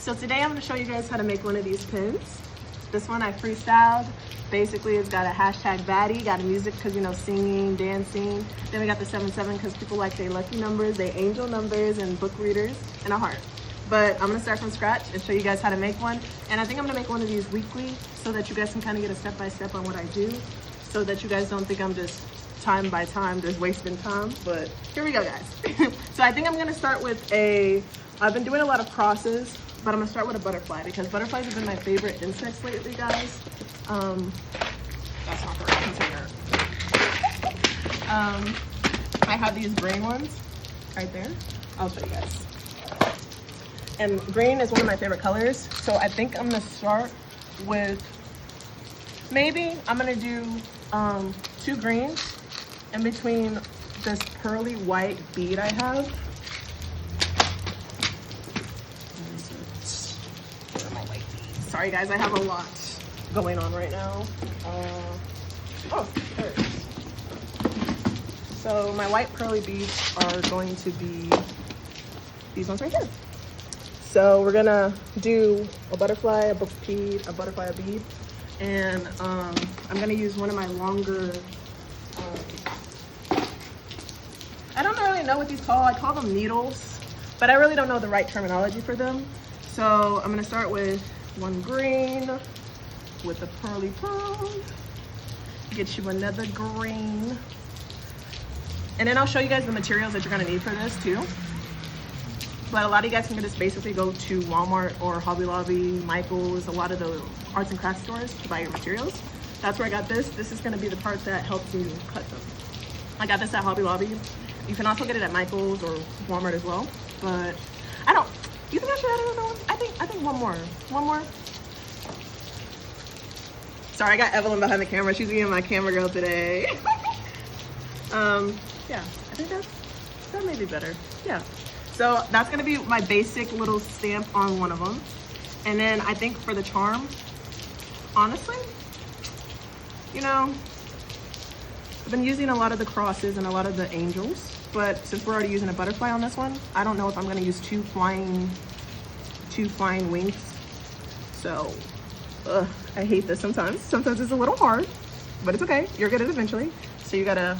So today I'm going to show you guys how to make one of these pins. This one I freestyled. Basically it's got a hashtag baddie, got a music because, you know, singing, dancing. Then we got the 77 because people like their lucky numbers, their angel numbers, and book readers, and a heart. But I'm going to start from scratch and show you guys how to make one. And I think I'm going to make one of these weekly so that you guys can kind of get a step-by-step on what I do, so that you guys don't think I'm just time by time, just wasting time. But here we go, guys. So I think I'm going to start with I've been doing a lot of crosses, but I'm gonna start with a butterfly because butterflies have been my favorite insects lately, guys. That's not the right container. I have these green ones right there. I'll show you guys. And green is one of my favorite colors. So I think I'm gonna start with, maybe I'm gonna do 2 greens in between this pearly white bead I have. Sorry guys, I have a lot going on right now. Oh, there it is. So my white pearly beads are going to be these ones right here. So we're gonna do a butterfly, a book bead, a butterfly, a bead, and I'm gonna use one of my longer, I don't really know what these call. I call them needles, but I really don't know the right terminology for them. So I'm gonna start with 1 green with a pearly pearl. Get you another green. And then I'll show you guys the materials that you're gonna need for this too. But a lot of you guys can just basically go to Walmart or Hobby Lobby, Michael's, a lot of the arts and crafts stores to buy your materials. That's where I got this. This is gonna be the part that helps you cut them. I got this at Hobby Lobby. You can also get it at Michael's or Walmart as well. But you think I should add another one? I think one more. Sorry, I got Evelyn behind the camera. She's being my camera girl today. Yeah, I think that may be better. Yeah. So that's gonna be my basic little stamp on one of them. And then I think for the charm, honestly, you know, I've been using a lot of the crosses and a lot of the angels, but since we're already using a butterfly on this one, I don't know if I'm gonna use two flying wings. So, I hate this sometimes. Sometimes it's a little hard, but it's okay. You'll get it eventually. So you gotta,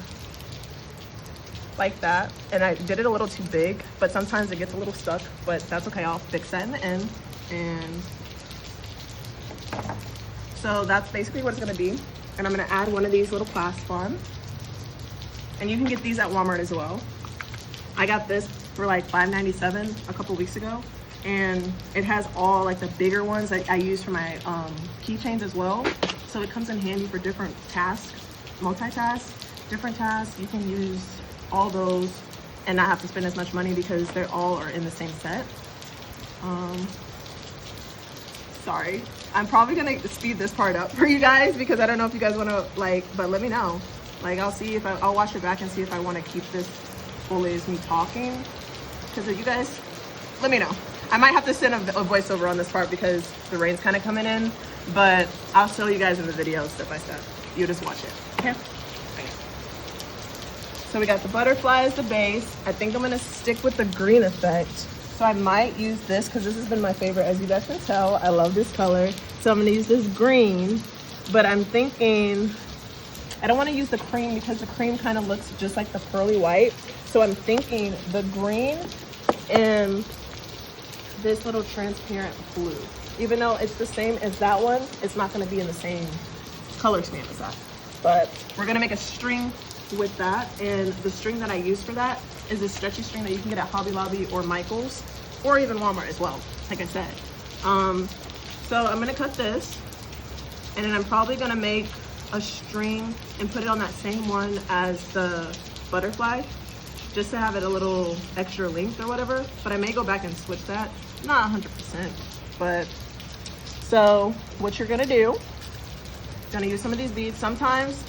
like that. And I did it a little too big, but sometimes it gets a little stuck, but that's okay. I'll fix that in the end. And so that's basically what it's gonna be. And I'm gonna add one of these little clasp on. And you can get these at Walmart as well. I got this for like $5.97 a couple weeks ago. And it has all like the bigger ones that I use for my keychains as well. So it comes in handy for different tasks, multitask, different tasks. You can use all those and not have to spend as much money because they're all are in the same set. Sorry, I'm probably gonna speed this part up for you guys because I don't know if you guys wanna but let me know. Like I'll see if I'll watch it back and see if I wanna keep this fully as me talking. Because you guys, let me know. I might have to send a voiceover on this part because the rain's kind of coming in, but I'll show you guys in the video step by step. You just watch it, okay? So we got the butterfly as the base. I think I'm gonna stick with the green effect. So I might use this because this has been my favorite, as you guys can tell. I love this color. So I'm gonna use this green, but I'm thinking, I don't wanna use the cream because the cream kind of looks just like the pearly white. So I'm thinking the green and this little transparent blue. Even though it's the same as that one, it's not gonna be in the same color scheme as that. But we're gonna make a string with that, and the string that I use for that is a stretchy string that you can get at Hobby Lobby or Michael's, or even Walmart as well, like I said. So I'm gonna cut this, and then I'm probably gonna make a string and put it on that same one as the butterfly, just to have it a little extra length or whatever. But I may go back and switch that. Not 100%, but so what you're gonna do, gonna use some of these beads. Sometimes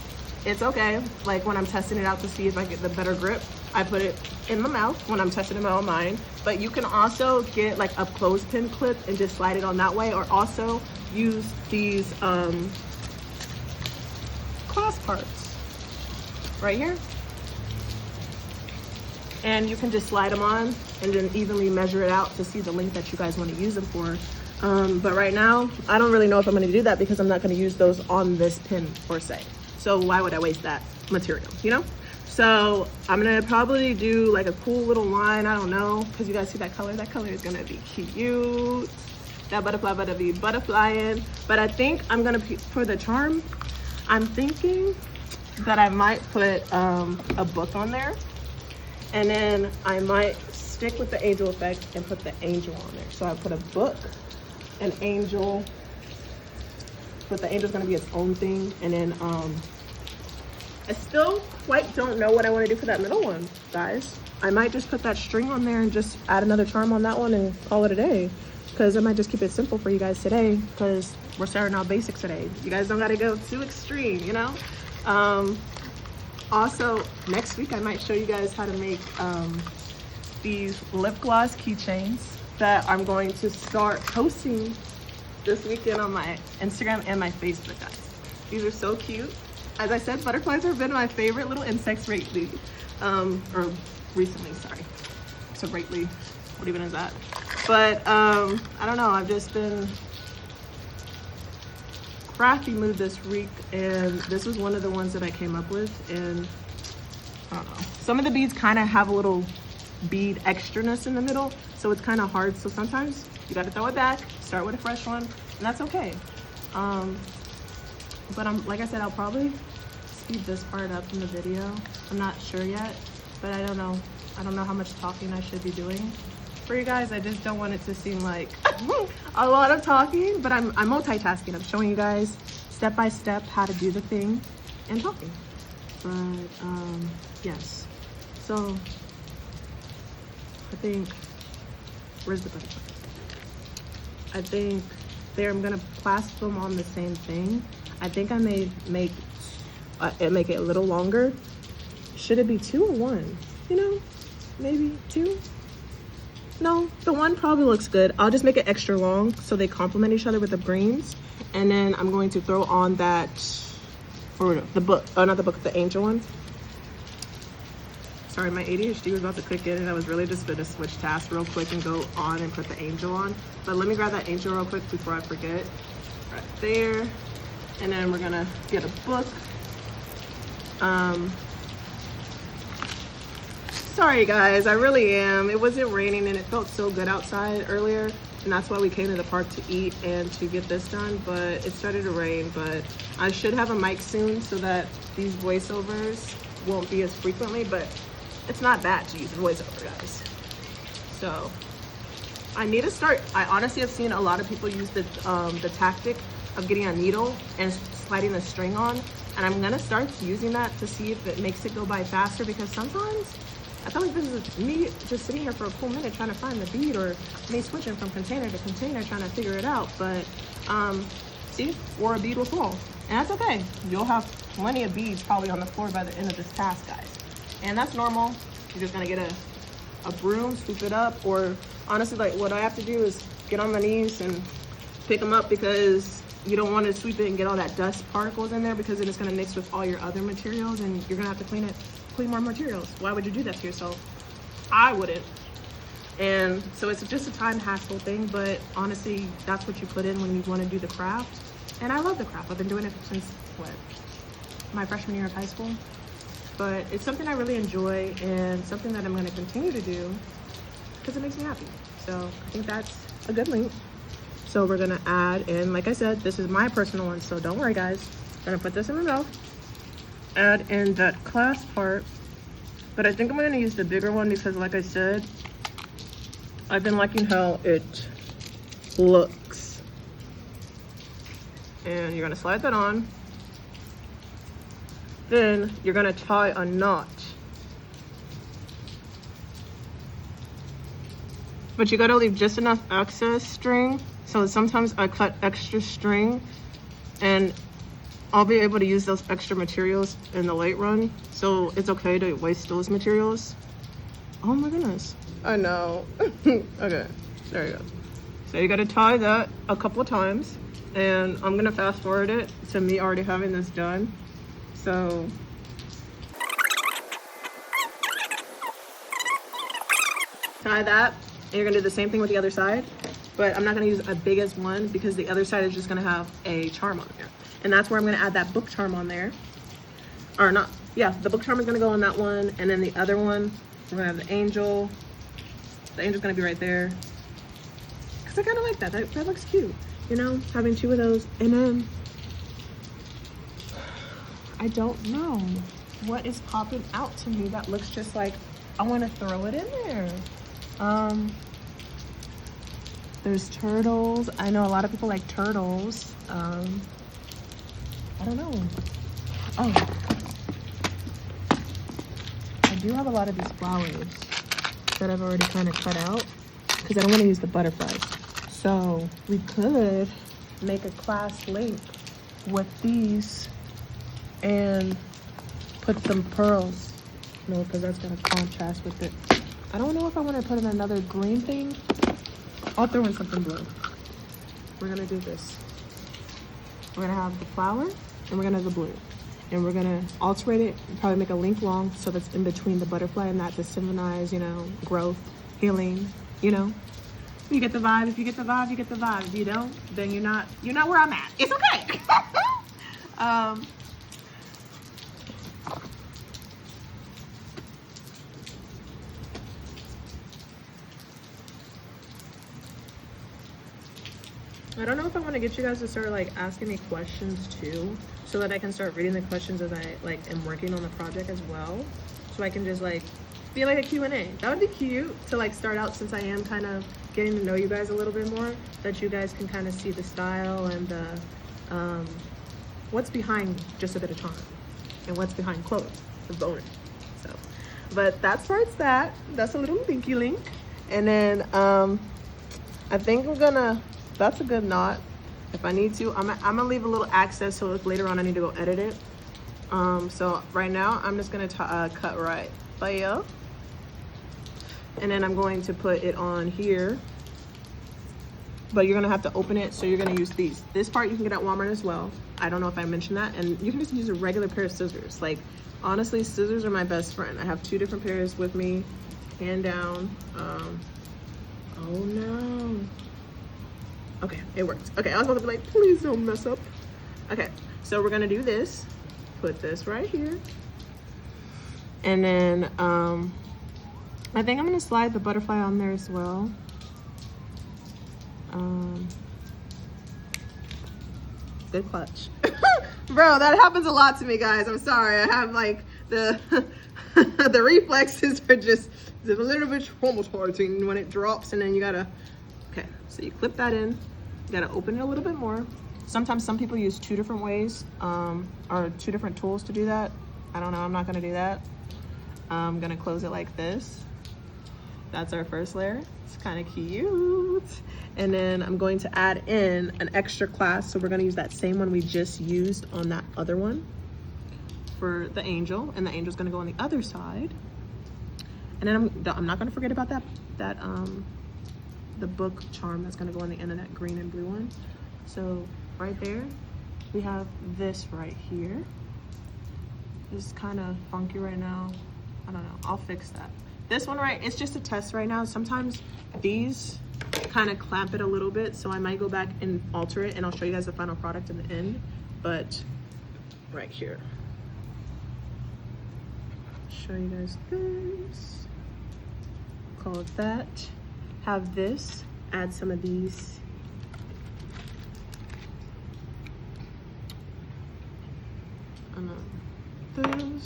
it's okay, like when I'm testing it out to see if I get the better grip, I put it in my mouth when I'm testing it out on mine. But you can also get like a clothespin clip and just slide it on that way, or also use these clasp parts right here. and you can just slide them on and then evenly measure it out to see the length that you guys want to use them for. But right now, I don't really know if I'm going to do that because I'm not going to use those on this pin per se. So why would I waste that material, you know? So I'm going to probably do like a cool little line. I don't know, because you guys see that color? That color is going to be cute. That butterfly better be butterflying. But I think I'm going to, for the charm, I'm thinking that I might put a book on there. And then I might stick with the angel effect and put the angel on there. So I put a book, an angel, but the angel's gonna be its own thing. And then I still quite don't know what I want to do for that middle one, guys. I might just put that string on there and just add another charm on that one and call it a day. Because I might just keep it simple for you guys today, because we're starting out basics today. You guys don't gotta go too extreme, you know? Also, next week I might show you guys how to make these lip gloss keychains that I'm going to start posting this weekend on my Instagram and my Facebook, guys. These are so cute. As I said, butterflies have been my favorite little insects lately. Or recently, sorry. So lately, what even is that? But I don't know, I've just been crafty mood this week, and this was one of the ones that I came up with. And I don't know, some of the beads kind of have a little bead extraness in the middle, so it's kind of hard. So sometimes you got to throw it back, start with a fresh one, and that's okay. But like I said, I'll probably speed this part up in the video. I'm not sure yet, but I don't know how much talking I should be doing for you guys. I just don't want it to seem like a lot of talking, but I'm multitasking. I'm showing you guys step by step how to do the thing and talking. But yes, so I think, where's the butterfly? I think there, I'm gonna clasp them on the same thing. I think I may make it a little longer. Should it be 2 or 1? You know, maybe 2. No, the 1 probably looks good. I'll just make it extra long so they complement each other with the greens. And then I'm going to throw on that, or the book, not the book, the angel one. Sorry, my ADHD was about to kick in, and I was really just gonna switch tasks real quick and go on and put the angel on. But let me grab that angel real quick before I forget. Right there. And then we're gonna get a book. Sorry guys, I really am. It wasn't raining and it felt so good outside earlier, and that's why we came to the park to eat and to get this done, but it started to rain. But I should have a mic soon so that these voiceovers won't be as frequently, but it's not bad to use voiceover, guys. So I need to start. I honestly have seen a lot of people use the tactic of getting a needle and sliding the string on, and I'm gonna start using that to see if it makes it go by faster, because sometimes I feel like this is me just sitting here for a cool minute trying to find the bead, or me switching from container to container trying to figure it out. But see, or a bead will fall, and that's okay. You'll have plenty of beads probably on the floor by the end of this task, guys, and that's normal. You're just gonna get a broom, scoop it up, or honestly, like what I have to do is get on my knees and pick them up, because you don't want to sweep it and get all that dust particles in there, because then it's going to mix with all your other materials and you're going to have to clean more materials. Why would you do that to yourself? I wouldn't. And so it's just a time hassle thing, but honestly, that's what you put in when you want to do the craft. And I love the craft. I've been doing it since my freshman year of high school. But it's something I really enjoy, and something that I'm going to continue to do because it makes me happy. So I think that's a good link. So we're gonna add in, like I said, this is my personal one, so don't worry guys. I'm gonna put this in the middle, add in that clasp part, but I think I'm gonna use the bigger one because, like I said, I've been liking how it looks. And you're gonna slide that on. Then you're gonna tie a knot. But you gotta leave just enough excess string. So sometimes I cut extra string, and I'll be able to use those extra materials in the late run. So it's okay to waste those materials. Oh my goodness. I know. Okay, there you go. So you gotta tie that a couple of times, and I'm gonna fast forward it to me already having this done. So Tie that, and you're gonna do the same thing with the other side, but I'm not gonna use a biggest one because the other side is just gonna have a charm on there. And that's where I'm gonna add that book charm on there. Or not, yeah, the book charm is gonna go on that one, and then the other one, we're gonna have the angel. The angel's gonna be right there. Cause I kinda like that, that looks cute. You know, having two of those, and then, I don't know what is popping out to me that looks just like, I wanna throw it in there. There's turtles. I know a lot of people like turtles. I don't know. Oh, I do have a lot of these flowers that I've already kind of cut out because I don't want to use the butterflies. So we could make a class link with these and put some pearls. No, because that's gonna contrast with it. I don't know if I want to put in another green thing. I'll throw in something blue. We're gonna do this. We're gonna have the flower and we're gonna have the blue. And we're gonna alternate it and probably make a link long so that's in between the butterfly and that to symbolize, you know, growth, healing, you know. You get the vibe. If you get the vibe, you get the vibe. If you don't, then you're not where I'm at. It's okay. I don't know if I want to get you guys to start like asking me questions too, so that I can start reading the questions as I like am working on the project as well. So I can just like be like a Q&A. That would be cute to like start out, since I am kind of getting to know you guys a little bit more, that you guys can kind of see the style and the what's behind just a bit of charm and what's behind clothes, the bonus. So, but that's where it's at. That's a little linky link. And then I think I'm gonna, that's a good knot. If I need to, I'm gonna leave a little access so if later on I need to go edit it. So right now I'm just gonna cut right there. And then I'm going to put it on here. But you're gonna have to open it, so you're gonna use these. This part you can get at Walmart as well. I don't know if I mentioned that. And you can just use a regular pair of scissors. Like, honestly, scissors are my best friend. I have 2 different pairs with me, hand down. Oh no. Okay, it works. Okay, I was about to be like, please don't mess up. Okay, so we're gonna do this. Put this right here. And then I think I'm gonna slide the butterfly on there as well. Good clutch. Bro, that happens a lot to me, guys. I'm sorry. I have like the the reflexes are just a little bit traumatizing when it drops, and then you gotta, okay, so you clip that in. You gotta open it a little bit more. Sometimes some people use 2 different ways, or 2 different tools to do that. I don't know, I'm not gonna do that. I'm gonna close it like this. That's our first layer. It's kind of cute. And then I'm going to add in an extra class. So we're gonna use that same one we just used on that other one for the angel, and the angel's gonna go on the other side. And then I'm not gonna forget about that the book charm that's gonna go on the end of that green and blue one. So right there, we have this right here. It's kind of funky right now. I don't know, I'll fix that. This one, right, it's just a test right now. Sometimes these kind of clamp it a little bit, so I might go back and alter it, and I'll show you guys the final product in the end. But right here, show you guys this. Call it that. Have this, add some of these. And then this.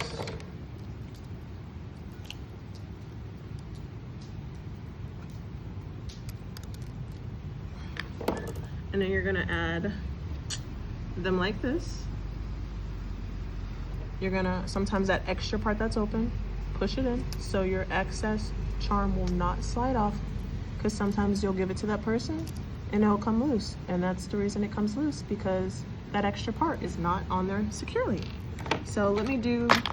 And then you're gonna add them like this. You're gonna, sometimes that extra part that's open, push it in so your excess charm will not slide off, because sometimes you'll give it to that person and it'll come loose. And that's the reason it comes loose, because that extra part is not on there securely. So let me do, I'm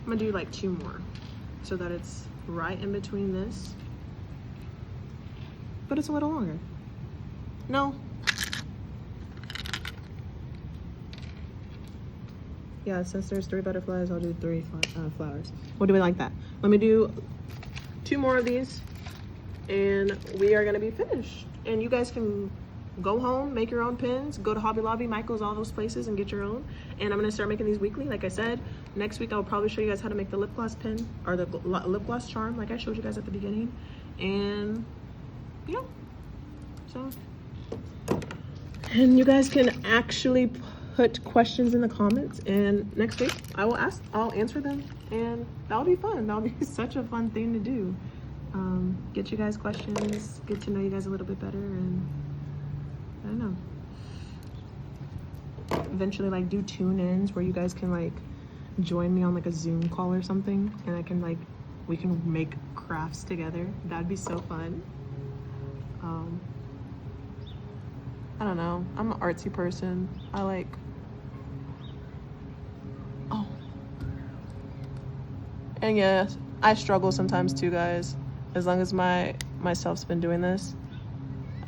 gonna do like 2 more so that it's right in between this. But it's a little longer. No. Yeah, since there's 3 butterflies, I'll do 3 flowers. We'll do it like that. Let me do 2 more of these and we are gonna be finished. And you guys can go home, make your own pins, go to Hobby Lobby, Michael's, all those places, and get your own. And I'm gonna start making these weekly. Like I said, next week I'll probably show you guys how to make the lip gloss pin, or the lip gloss charm, like I showed you guys at the beginning. And yeah, so. And you guys can actually put questions in the comments, and next week I'll answer them, and that'll be fun. That'll be such a fun thing to do. Get you guys questions, get to know you guys a little bit better, and I don't know, eventually like do tune-ins where you guys can like join me on like a Zoom call or something, and I can like, we can make crafts together. That'd be so fun. I don't know, I'm an artsy person. I like, oh, and yes, I struggle sometimes too, guys, as long as myself's been doing this.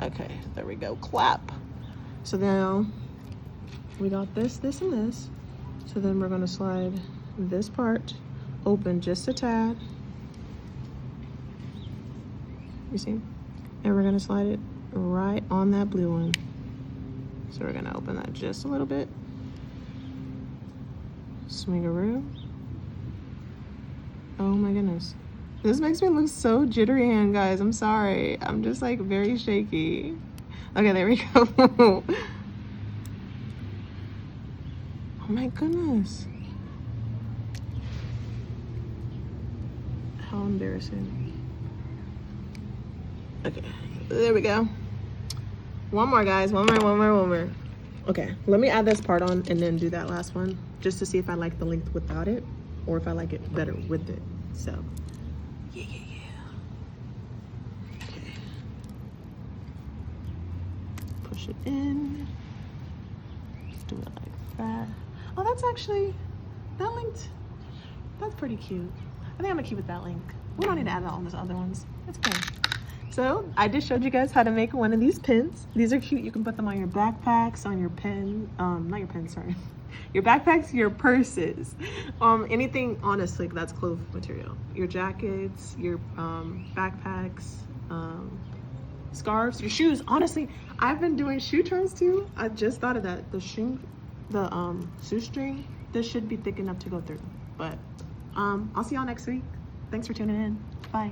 Okay, there we go, clap. So now we got this, this, and this. So then we're gonna slide this part open just a tad. You see? And we're gonna slide it right on that blue one. So we're gonna open that just a little bit. Swingaroo. Oh my goodness. This makes me look so jittery hand, guys. I'm sorry. I'm just like very shaky. Okay, there we go. Oh my goodness. How embarrassing. Okay, there we go. One more, guys. One more. Okay, let me add this part on and then do that last one, just to see if I like the length without it or if I like it better with it. So, yeah. Okay. Push it in. Do it like that. Oh, that's actually, that linked, that's pretty cute. I think I'm gonna keep it that link. We don't need to add that on those other ones. It's okay. So I just showed you guys how to make one of these pins. These are cute. You can put them on your backpacks, on your pen, not your pen, sorry. Your backpacks, your purses, anything, honestly, that's cloth material. Your jackets, your backpacks, scarves, your shoes. Honestly, I've been doing shoe charms too. I just thought of that. The shoestring, this should be thick enough to go through. But I'll see y'all next week. Thanks for tuning in. Bye.